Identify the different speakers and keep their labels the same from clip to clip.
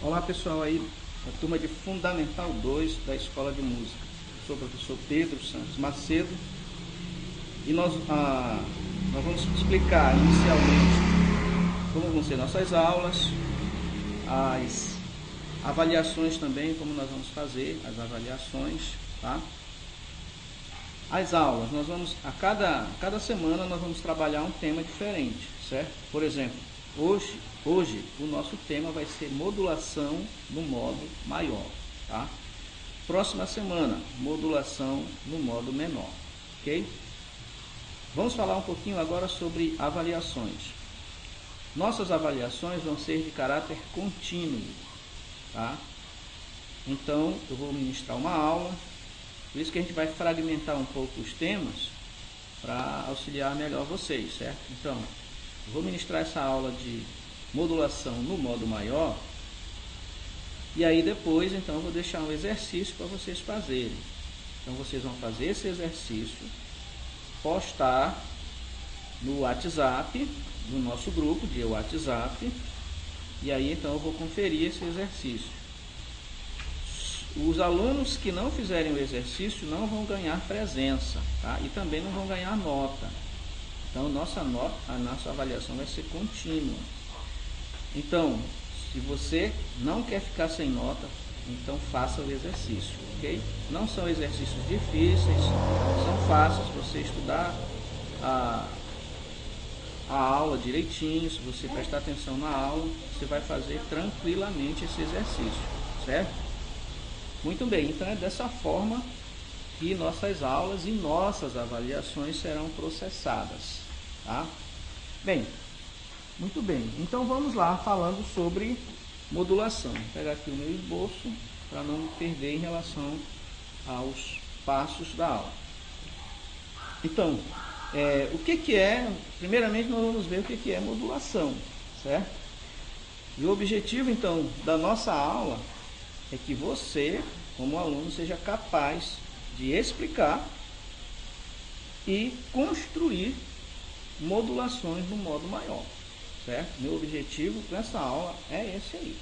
Speaker 1: Olá pessoal aí, a turma de Fundamental 2 da Escola de Música. Eu sou o professor Pedro Santos Macedo e nós vamos explicar inicialmente como vão ser nossas aulas, as avaliações também, como nós vamos fazer as avaliações, tá? As aulas, a cada semana nós vamos trabalhar um tema diferente, certo? Por exemplo, hoje o nosso tema vai ser modulação no modo maior, tá? Próxima semana, modulação no modo menor, ok? Vamos falar um pouquinho agora sobre avaliações. Nossas avaliações vão ser de caráter contínuo, tá? Então, eu vou ministrar uma aula, por isso que a gente vai fragmentar um pouco os temas para auxiliar melhor vocês, certo? Então, eu vou ministrar essa aula de modulação no modo maior e aí depois, então, eu vou deixar um exercício para vocês fazerem. Então, vocês vão fazer esse exercício, postar no WhatsApp, no nosso grupo de WhatsApp, e aí, então, eu vou conferir esse exercício. Os alunos que não fizerem o exercício não vão ganhar presença, tá? E também não vão ganhar nota. Então, a nossa avaliação vai ser contínua. Então, se você não quer ficar sem nota, então faça o exercício, ok? Não são exercícios difíceis, são fáceis. Você estudar a aula direitinho, se você prestar atenção na aula, você vai fazer tranquilamente esse exercício, certo? Muito bem, então é dessa forma que nossas aulas e nossas avaliações serão processadas, tá? Bem, muito bem, então vamos lá falando sobre modulação. Vou pegar aqui o meu esboço para não me perder em relação aos passos da aula. Então, primeiramente nós vamos ver o que é modulação, certo? E o objetivo, então, da nossa aula é que você, como aluno, seja capaz de explicar e construir modulações no modo maior, certo? Meu objetivo com essa aula é esse aí.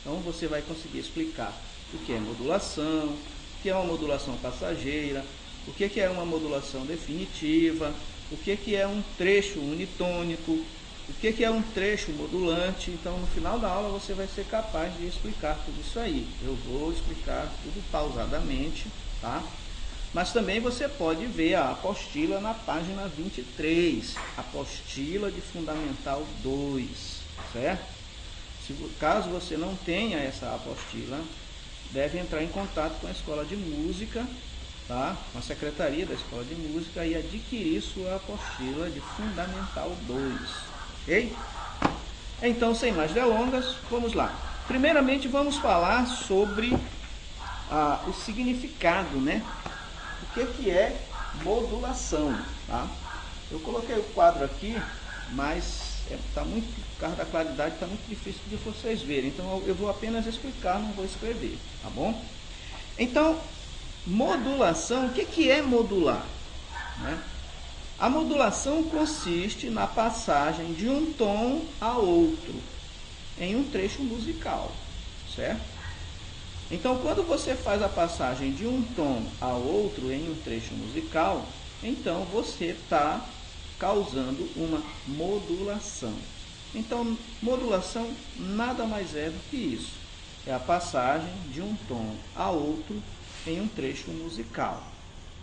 Speaker 1: Então, você vai conseguir explicar o que é modulação, o que é uma modulação passageira, o que é uma modulação definitiva, o que é um trecho unitônico, o que é um trecho modulante. Então, no final da aula, você vai ser capaz de explicar tudo isso aí. Eu vou explicar tudo pausadamente, tá? Mas também você pode ver a apostila na página 23, apostila de Fundamental 2, certo? Caso você não tenha essa apostila, deve entrar em contato com a Escola de Música, tá? Com a Secretaria da Escola de Música e adquirir sua apostila de Fundamental 2. Ok? Então, sem mais delongas, vamos lá. Primeiramente, vamos falar sobre o significado, né? O que é modulação, tá? Eu coloquei o quadro aqui, mas por causa da claridade, está muito difícil de vocês verem. Então, eu vou apenas explicar, não vou escrever, tá bom? Então, modulação, o que é modular, né? A modulação consiste na passagem de um tom a outro em um trecho musical, certo? Então, quando você faz a passagem de um tom a outro em um trecho musical, então você está causando uma modulação. Então, modulação nada mais é do que isso. É a passagem de um tom a outro em um trecho musical,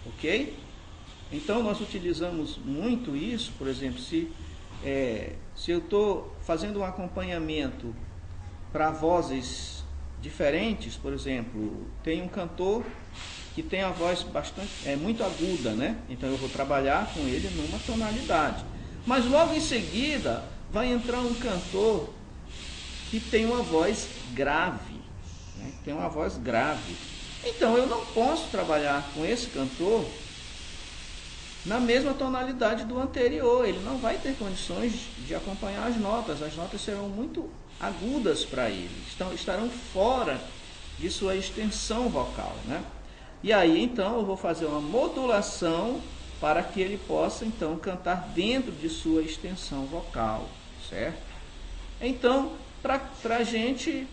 Speaker 1: ok? Então, nós utilizamos muito isso, por exemplo, se eu estou fazendo um acompanhamento para vozes diferentes, por exemplo, tem um cantor que tem a voz muito aguda, né? Então, eu vou trabalhar com ele numa tonalidade. Mas, logo em seguida, vai entrar um cantor que tem uma voz grave, né? Tem uma voz grave. Então, eu não posso trabalhar com esse cantor na mesma tonalidade do anterior. Ele não vai ter condições de acompanhar as notas serão muito agudas para ele, estarão fora de sua extensão vocal, né? E aí, então, eu vou fazer uma modulação para que ele possa, então, cantar dentro de sua extensão vocal, certo? Então, para a gente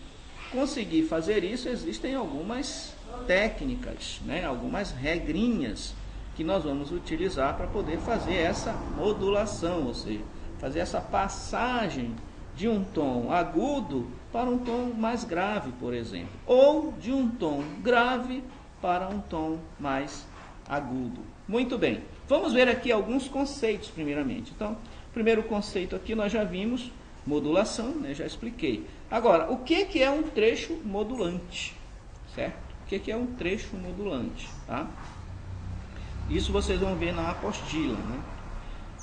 Speaker 1: conseguir fazer isso, existem algumas técnicas, né? Algumas regrinhas que nós vamos utilizar para poder fazer essa modulação, ou seja, fazer essa passagem de um tom agudo para um tom mais grave, por exemplo, ou de um tom grave para um tom mais agudo. Muito bem, vamos ver aqui alguns conceitos primeiramente. Então, o primeiro conceito aqui nós já vimos, modulação, né? Já expliquei. Agora, o que é um trecho modulante? Certo? O que é um trecho modulante? Tá? Isso vocês vão ver na apostila, né?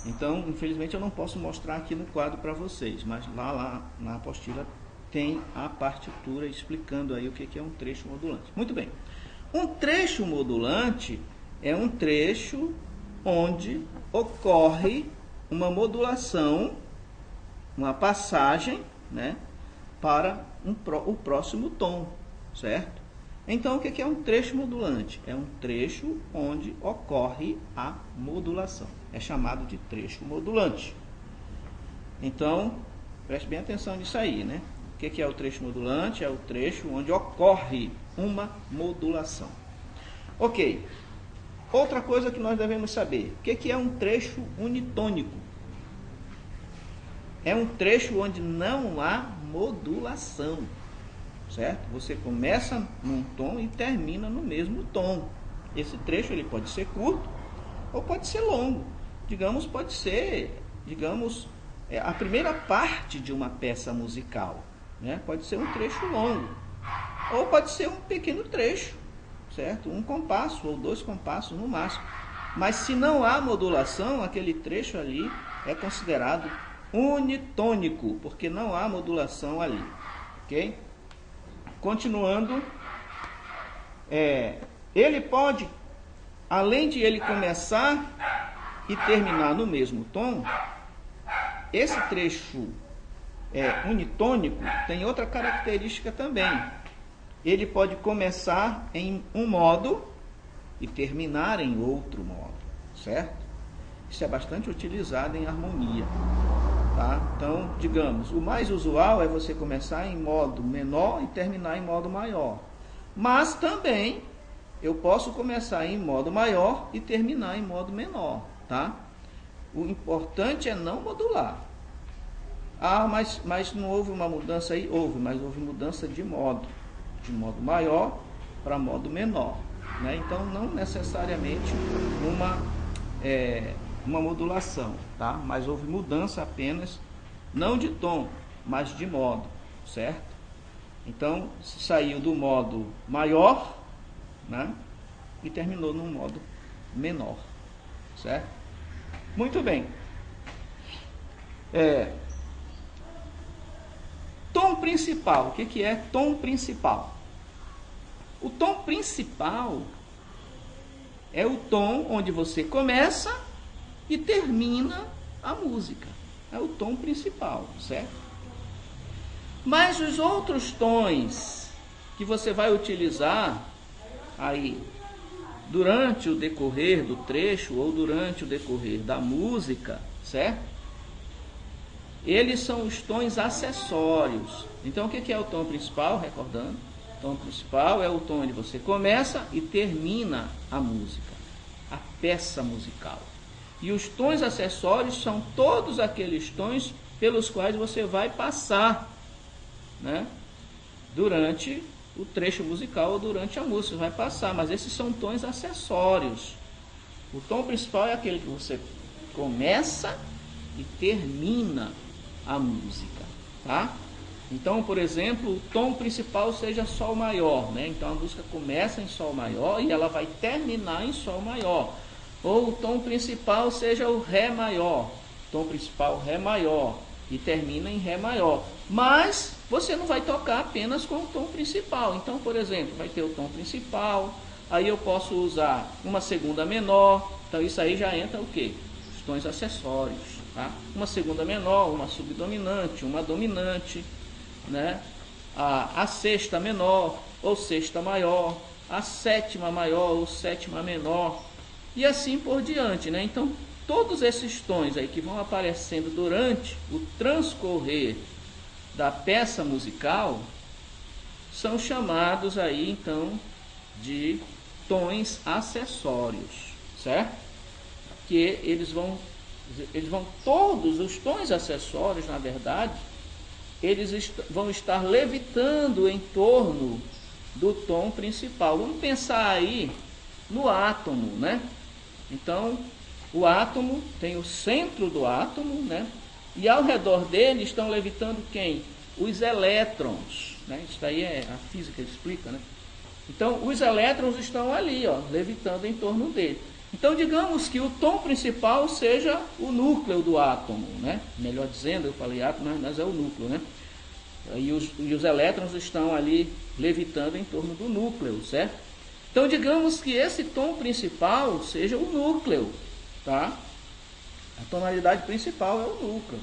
Speaker 1: Então, infelizmente eu não posso mostrar aqui no quadro para vocês, mas lá na apostila tem a partitura explicando aí o que é um trecho modulante. Muito bem. Um trecho modulante é um trecho onde ocorre uma modulação, uma passagem, né, para o próximo tom, certo? Então, o que é um trecho modulante? É um trecho onde ocorre a modulação. É chamado de trecho modulante. Então, preste bem atenção nisso aí, né? O que é o trecho modulante? É o trecho onde ocorre uma modulação. Ok. Outra coisa que nós devemos saber. O que é um trecho unitônico? É um trecho onde não há modulação. Certo? Você começa num tom e termina no mesmo tom. Esse trecho ele pode ser curto ou pode ser longo. Digamos, pode ser, a primeira parte de uma peça musical, né? Pode ser um trecho longo ou pode ser um pequeno trecho, certo? Um compasso ou 2 compassos no máximo. Mas se não há modulação, aquele trecho ali é considerado unitônico, porque não há modulação ali, ok? Continuando, ele pode, além de ele começar e terminar no mesmo tom, esse trecho unitônico tem outra característica também. Ele pode começar em um modo e terminar em outro modo, certo? Isso é bastante utilizado em harmonia. Tá? Então, digamos, o mais usual é você começar em modo menor e terminar em modo maior. Mas também eu posso começar em modo maior e terminar em modo menor. Tá? O importante é não modular. Ah, mas não houve uma mudança aí? Houve, mas houve mudança de modo maior para modo menor. Né? Então, não necessariamente uma modulação, tá? Mas houve mudança apenas, não de tom, mas de modo, certo? Então, saiu do modo maior, né? E terminou no modo menor, certo? Muito bem. Tom principal. O que é tom principal? O tom principal é o tom onde você começa e termina a música. É o tom principal, certo? Mas os outros tons que você vai utilizar aí durante o decorrer do trecho ou durante o decorrer da música, certo? Eles são os tons acessórios. Então, o que é o tom principal? Recordando, o tom principal é o tom onde você começa e termina a música, a peça musical. E os tons acessórios são todos aqueles tons pelos quais você vai passar, né, durante o trecho musical ou durante a música. Você vai passar, mas esses são tons acessórios. O tom principal é aquele que você começa e termina a música, tá? Então, por exemplo, o tom principal seja Sol maior, né? Então a música começa em Sol maior e ela vai terminar em Sol maior. Ou o tom principal seja o Ré maior, tom principal Ré maior e termina em Ré maior. Mas você não vai tocar apenas com o tom principal. Então, por exemplo, vai ter o tom principal, aí eu posso usar uma segunda menor. Então isso aí já entra o quê? Os tons acessórios, tá? Uma segunda menor, uma subdominante, uma dominante, né? A sexta menor ou sexta maior, a sétima maior ou sétima menor, e assim por diante, né? Então, todos esses tons aí que vão aparecendo durante o transcorrer da peça musical, são chamados aí então de tons acessórios, certo? Que eles vão todos os tons acessórios, na verdade, eles vão estar levitando em torno do tom principal. Vamos pensar aí no átomo, né? Então, o átomo tem o centro do átomo, né? E ao redor dele estão levitando quem? Os elétrons, né? Isso daí é a física explica, né? Então, os elétrons estão ali, ó, levitando em torno dele. Então, digamos que o tom principal seja o núcleo do átomo, né? Melhor dizendo, eu falei átomo, mas é o núcleo, né? E os elétrons estão ali levitando em torno do núcleo, certo? Então, digamos que esse tom principal seja o núcleo, tá? A tonalidade principal é o núcleo.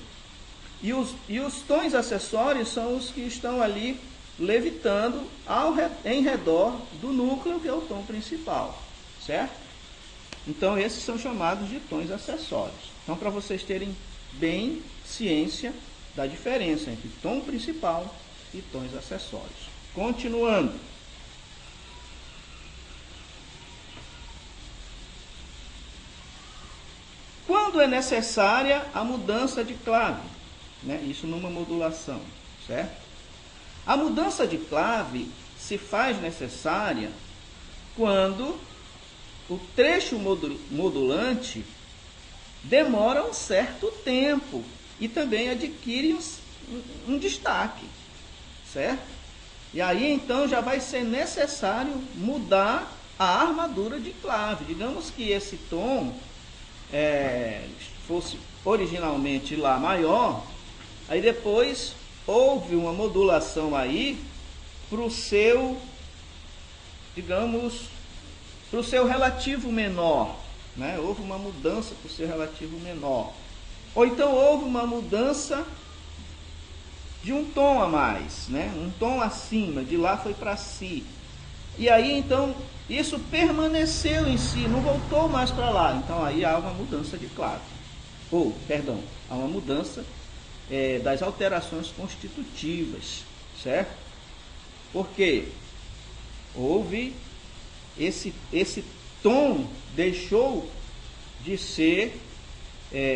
Speaker 1: E os tons acessórios são os que estão ali levitando em redor do núcleo, que é o tom principal, certo? Então, esses são chamados de tons acessórios. Então, para vocês terem bem ciência da diferença entre tom principal e tons acessórios. Continuando. Quando é necessária a mudança de clave, né? Isso numa modulação, certo? A mudança de clave se faz necessária quando o trecho modulante demora um certo tempo e também adquire um destaque, certo? E aí então já vai ser necessário mudar a armadura de clave. Digamos que esse tom fosse originalmente lá maior, aí depois houve uma modulação aí para o seu, digamos, para o seu relativo menor, né? Houve uma mudança para o seu relativo menor. Ou então houve uma mudança de um tom a mais, né? Um tom acima, de lá foi para si. E aí então isso permaneceu em si, não voltou mais para lá. Então aí há uma mudança de clave. Há uma mudança das alterações constitutivas, certo? Porque houve esse tom deixou de ser,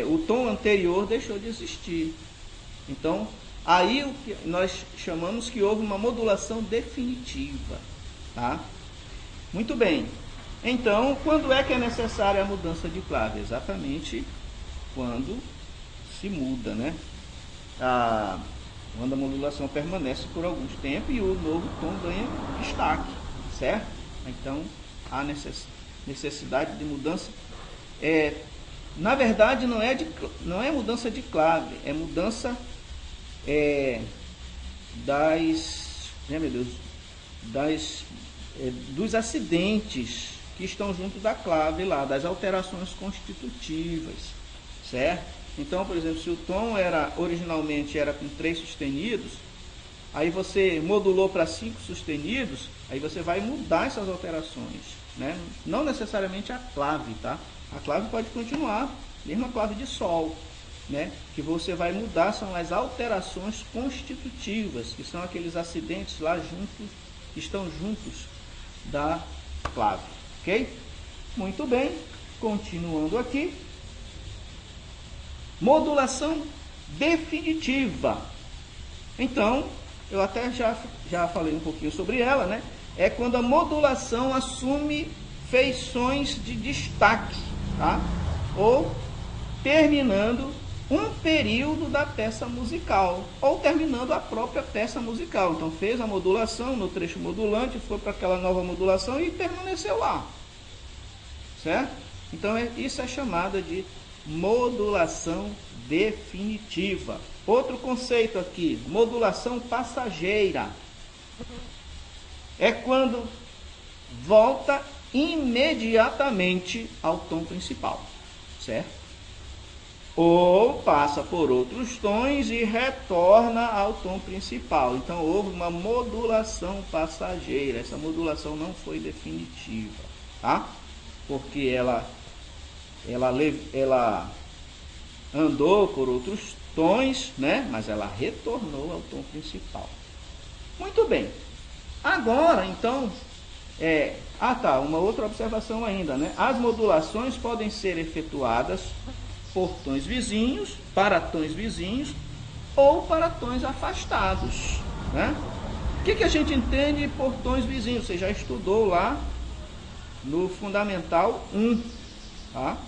Speaker 1: o tom anterior deixou de existir. Então, aí o que nós chamamos que houve uma modulação definitiva, tá? Muito bem. Então, quando é que é necessária a mudança de clave? Exatamente quando se muda, né? Quando a modulação permanece por algum tempo e o novo tom ganha destaque, certo? Então, há necessidade de mudança. Na verdade, não é mudança de clave, é mudança dos acidentes que estão junto da clave lá, das alterações constitutivas, certo? Então, por exemplo, se o tom originalmente era com 3 sustenidos, aí você modulou para 5 sustenidos, aí você vai mudar essas alterações, né? Não necessariamente a clave, tá? A clave pode continuar, mesmo a clave de sol, né? Que você vai mudar são as alterações constitutivas, que são aqueles acidentes lá juntos, que estão juntos da clave, ok? Muito bem, continuando aqui. Modulação definitiva. Então, eu até já falei um pouquinho sobre ela, né? É quando a modulação assume feições de destaque, tá? Ou terminando um período da peça musical, ou terminando a própria peça musical. Então, fez a modulação no trecho modulante, foi para aquela nova modulação e permaneceu lá, certo? Então, isso é chamada de modulação definitiva. Outro conceito aqui, modulação passageira. É quando volta imediatamente ao tom principal, certo? Ou passa por outros tons e retorna ao tom principal. Então, houve uma modulação passageira. Essa modulação não foi definitiva, tá? Porque ela andou por outros tons, né? Mas ela retornou ao tom principal. Muito bem. Agora, então, uma outra observação ainda, né? As modulações podem ser efetuadas por tons vizinhos, para tons vizinhos, ou para tons afastados, né? O que a gente entende por tons vizinhos? Você já estudou lá no Fundamental 1, tá?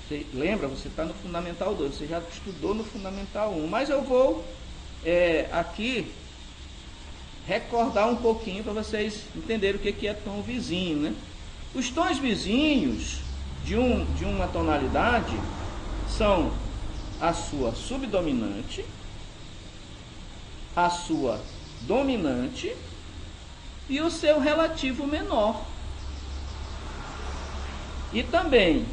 Speaker 1: Você lembra? Você está no Fundamental 2, você já estudou no Fundamental 1, mas eu vou aqui recordar um pouquinho para vocês entenderem o que é tom vizinho, né? Os tons vizinhos de uma tonalidade são a sua subdominante, a sua dominante e o seu relativo menor. E também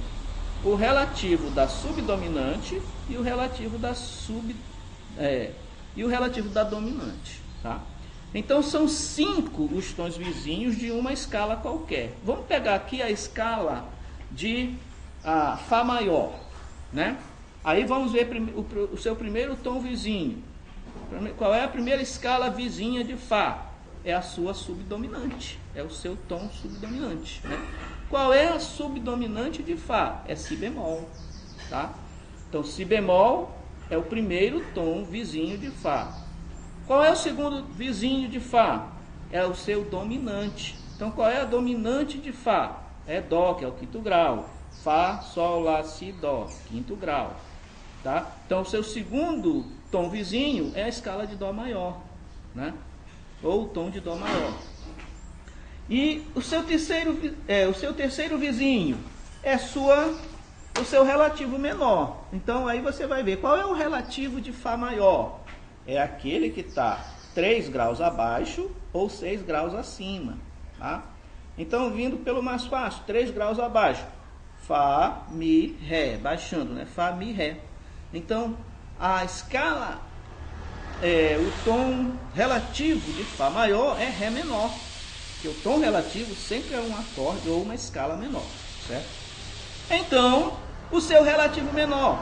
Speaker 1: o relativo da subdominante e o relativo da dominante, tá? Então são 5 os tons vizinhos de uma escala qualquer. Vamos pegar aqui a escala de Fá maior, né? Aí vamos ver o seu primeiro tom vizinho. Qual é a primeira escala vizinha de Fá? É a sua subdominante, é o seu tom subdominante, né? Qual é a subdominante de Fá? É Si bemol, tá? Então Si bemol é o primeiro tom vizinho de Fá. Qual é o segundo vizinho de Fá? É o seu dominante. Então qual é a dominante de Fá? É Dó, que é o quinto grau. Fá, Sol, Lá, Si, Dó, quinto grau, tá? Então o seu segundo tom vizinho é a escala de Dó maior, né? Ou o tom de Dó maior. E o seu terceiro vizinho é o seu relativo menor. Então aí você vai ver qual é o relativo de Fá maior. É aquele que está 3 graus abaixo ou 6 graus acima, tá? Então vindo pelo mais fácil, 3 graus abaixo, Fá, Mi, Ré, baixando, né? Fá, Mi, Ré. Então a escala, o tom relativo de Fá maior é Ré menor. Porque o tom relativo sempre é um acorde ou uma escala menor, certo? Então, o seu relativo menor,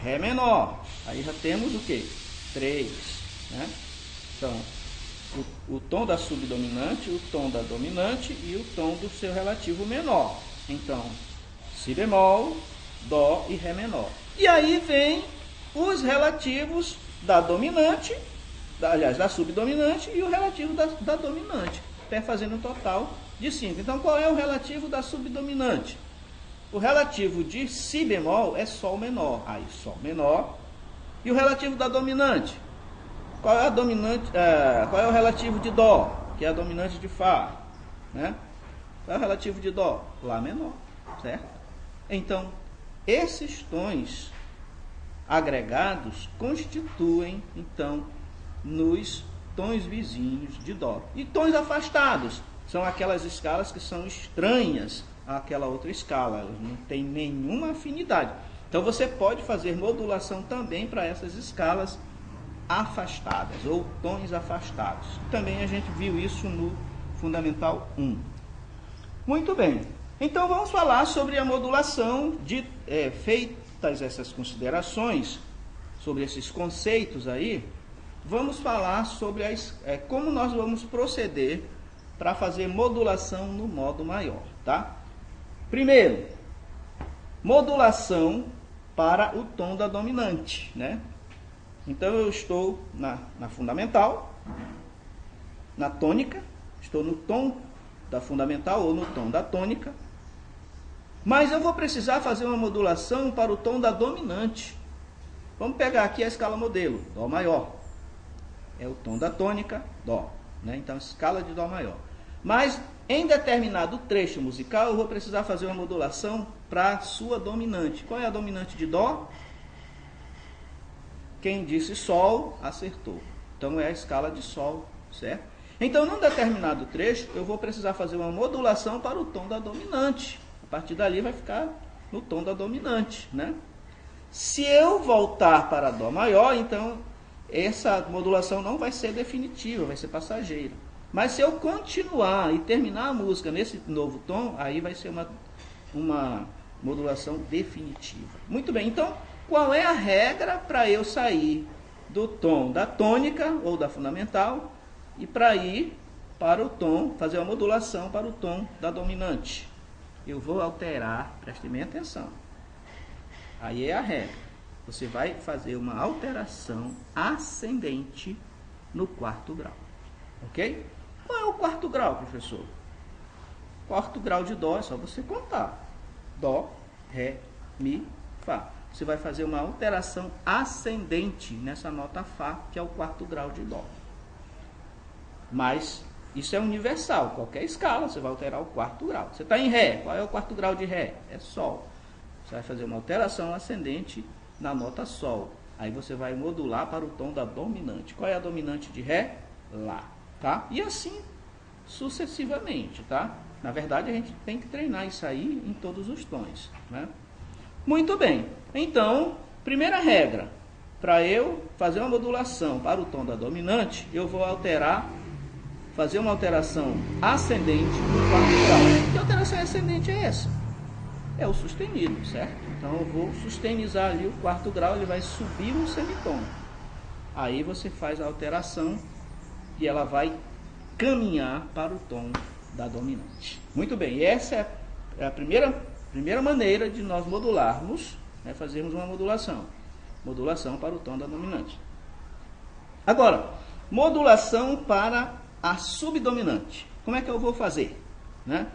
Speaker 1: Ré menor. Aí já temos o quê? 3, né? Então, o tom da subdominante, o tom da dominante e o tom do seu relativo menor. Então, Si bemol, Dó e Ré menor. E aí vem os relativos da dominante, da subdominante e o relativo da dominante, até fazendo um total de 5. Então, qual é o relativo da subdominante? O relativo de Si bemol é Sol menor. Aí, Sol menor. E o relativo da dominante? Qual é a dominante? Qual é o relativo de Dó? Que é a dominante de Fá, né? Qual é o relativo de Dó? Lá menor, certo? Então, esses tons agregados constituem, então, nos tons vizinhos de Dó. E tons afastados são aquelas escalas que são estranhas àquela outra escala, elas não têm nenhuma afinidade. Então você pode fazer modulação também para essas escalas afastadas ou tons afastados. Também a gente viu isso no Fundamental 1. Muito bem, então vamos falar sobre a modulação feitas essas considerações, sobre esses conceitos aí. Vamos falar sobre como nós vamos proceder para fazer modulação no modo maior, tá? Primeiro, modulação para o tom da dominante, né? Então eu estou na fundamental, na tônica, estou no tom da fundamental ou no tom da tônica, mas eu vou precisar fazer uma modulação para o tom da dominante. Vamos pegar aqui a escala modelo, Dó maior. É o tom da tônica, Dó, né? Então, escala de Dó maior. Mas, em determinado trecho musical, eu vou precisar fazer uma modulação para a sua dominante. Qual é a dominante de Dó? Quem disse Sol, acertou. Então, é a escala de Sol, certo? Então, num determinado trecho, eu vou precisar fazer uma modulação para o tom da dominante. A partir dali, vai ficar no tom da dominante, né? Se eu voltar para Dó maior, então essa modulação não vai ser definitiva, vai ser passageira. Mas se eu continuar e terminar a música nesse novo tom, aí vai ser uma modulação definitiva. Muito bem, então qual é a regra para eu sair do tom da tônica ou da fundamental e para ir para o tom, fazer uma modulação para o tom da dominante. Eu vou alterar, prestem bem atenção. Aí é a regra. Você vai fazer uma alteração ascendente no quarto grau. Ok? Qual é o quarto grau, professor? Quarto grau de Dó é só você contar. Dó, Ré, Mi, Fá. Você vai fazer uma alteração ascendente nessa nota Fá, que é o quarto grau de Dó. Mas isso é universal. Qualquer escala você vai alterar o quarto grau. Você está em Ré. Qual é o quarto grau de Ré? É Sol. Você vai fazer uma alteração ascendente na nota Sol. Aí você vai modular para o tom da dominante. Qual é a dominante de Ré? Lá. Tá? E assim sucessivamente, tá? Na verdade, a gente tem que treinar isso aí em todos os tons, né? Muito bem. Então, primeira regra. Para eu fazer uma modulação para o tom da dominante, eu vou fazer uma alteração ascendente no quarto grau. Que alteração ascendente é essa? É o sustenido, certo? Então, eu vou sustenizar ali o quarto grau, ele vai subir um semitom. Aí você faz a alteração e ela vai caminhar para o tom da dominante. Muito bem, e essa é a primeira maneira de nós modularmos, né, fazermos uma modulação para o tom da dominante. Agora, modulação para a subdominante. Como é que eu vou fazer? Né?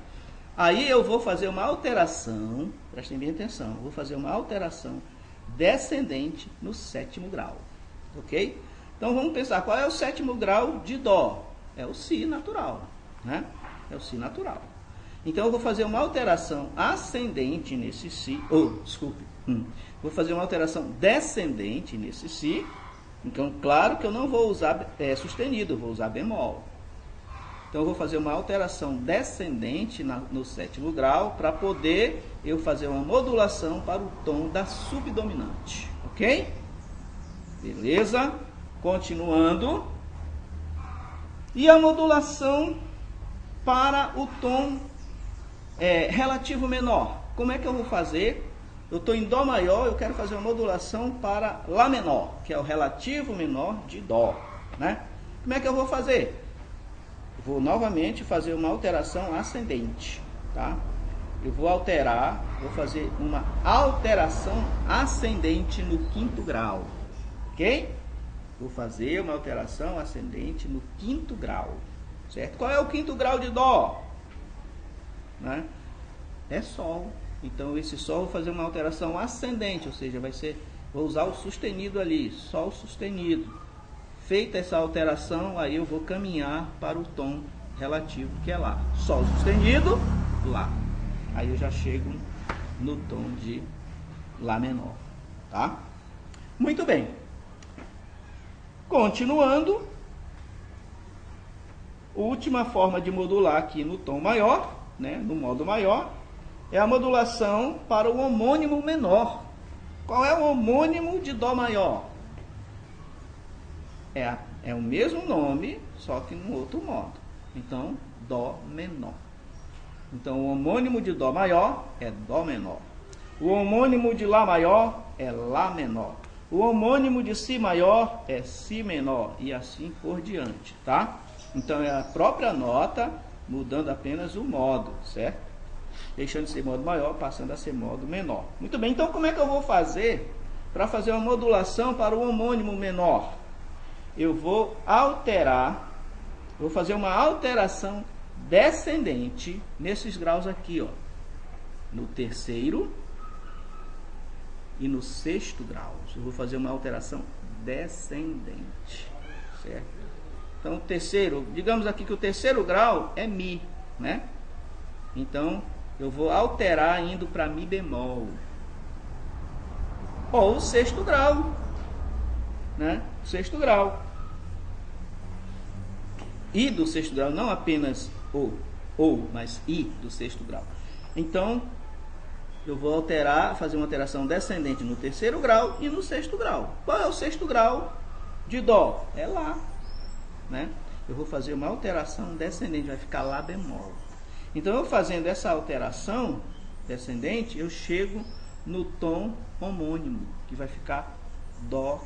Speaker 1: Aí eu vou fazer uma alteração, prestem bem atenção, vou fazer uma alteração descendente no sétimo grau. Ok? Então vamos pensar, qual é o sétimo grau de Dó? É o Si natural, né? É o Si natural. Então eu vou fazer uma alteração ascendente nesse Si, vou fazer uma alteração descendente nesse Si. Então, claro que eu não vou usar sustenido, eu vou usar bemol. Então eu vou fazer uma alteração descendente no sétimo grau para poder eu fazer uma modulação para o tom da subdominante, ok? Beleza? Continuando. E a modulação para o tom relativo menor. Como é que eu vou fazer? Eu estou em Dó maior, eu quero fazer uma modulação para Lá menor, que é o relativo menor de Dó, né? Como é que eu vou fazer? Vou novamente fazer uma alteração ascendente, tá? Eu vou fazer uma alteração ascendente no quinto grau, ok? Vou fazer uma alteração ascendente no quinto grau, certo? Qual é o quinto grau de Dó? Né? É Sol. Então, esse Sol, vou fazer uma alteração ascendente, ou seja, vou usar o sustenido ali, Sol sustenido. Feita essa alteração, aí eu vou caminhar para o tom relativo, que é Lá. Sol sustenido, Lá. Aí eu já chego no tom de Lá menor, tá? Muito bem. Continuando, última forma de modular aqui no tom maior, né, no modo maior, é a modulação para o homônimo menor. Qual é o homônimo de Dó maior? É o mesmo nome, só que num outro modo. Então, Dó menor. Então, o homônimo de Dó maior é Dó menor. O homônimo de Lá maior é Lá menor. O homônimo de Si maior é Si menor. E assim por diante, tá? Então, é a própria nota, mudando apenas o modo, certo? Deixando de ser modo maior, passando a ser modo menor. Muito bem, então como é que eu vou fazer para fazer uma modulação para o homônimo menor? Eu vou fazer uma alteração descendente nesses graus aqui, ó, no terceiro e no sexto graus. Eu vou fazer uma alteração descendente, certo? Então, o terceiro, digamos aqui que o terceiro grau é Mi, né? Então, eu vou alterar indo para Mi bemol. Ou o sexto grau, né? Sexto grau. I do sexto grau, não apenas ou, mas I do sexto grau. Então, eu vou fazer uma alteração descendente no terceiro grau e no sexto grau. Qual é o sexto grau de Dó? É Lá, né? Eu vou fazer uma alteração descendente, vai ficar Lá bemol. Então, eu fazendo essa alteração descendente, eu chego no tom homônimo, que vai ficar Dó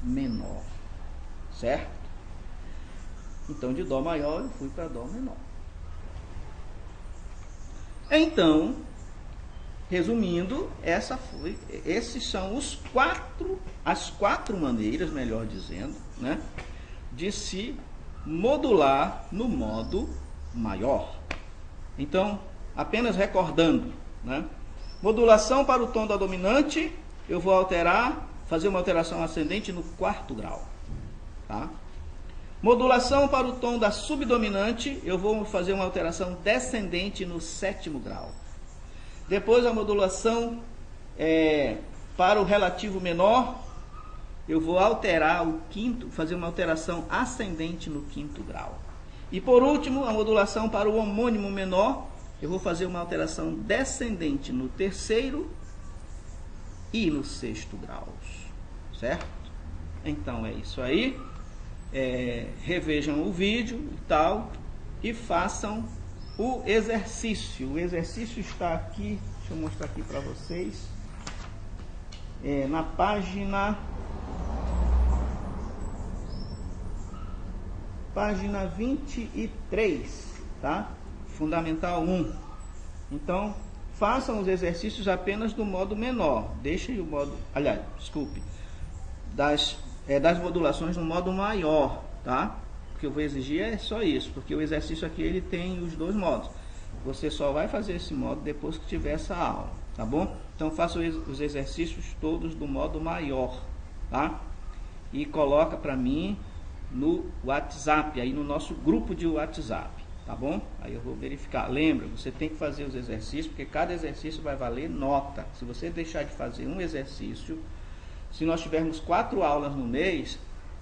Speaker 1: menor, certo? Então, de Dó maior, eu fui para Dó menor. Então, resumindo, esses são as quatro maneiras, melhor dizendo, né, de se modular no modo maior. Então, apenas recordando, né, modulação para o tom da dominante, eu vou fazer uma alteração ascendente no quarto grau, tá? Modulação para o tom da subdominante, eu vou fazer uma alteração descendente no sétimo grau. Depois a modulação para o relativo menor, eu vou fazer uma alteração ascendente no quinto grau. E por último, a modulação para o homônimo menor, eu vou fazer uma alteração descendente no terceiro e no sexto graus, certo? Então é isso aí. Revejam o vídeo e tal, e façam o exercício. O exercício está aqui, deixa eu mostrar aqui para vocês, na página 23, tá? Fundamental 1. Então, façam os exercícios apenas do modo menor. Deixem o modo, das modulações no modo maior, tá? O que eu vou exigir é só isso, porque o exercício aqui ele tem os dois modos. Você só vai fazer esse modo depois que tiver essa aula, tá bom? Então faça os exercícios todos do modo maior, tá? E coloca para mim no WhatsApp, aí no nosso grupo de WhatsApp, tá bom? Aí eu vou verificar. Lembra, você tem que fazer os exercícios, porque cada exercício vai valer nota. Se você deixar de fazer um exercício, se nós tivermos 4 aulas no mês,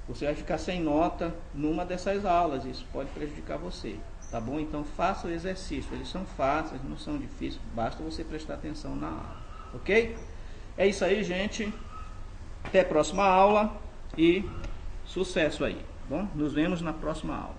Speaker 1: você vai ficar sem nota numa dessas aulas. Isso pode prejudicar você, tá bom? Então faça o exercício. Eles são fáceis, não são difíceis. Basta você prestar atenção na aula, ok? É isso aí, gente. Até a próxima aula e sucesso aí, bom? Nos vemos na próxima aula.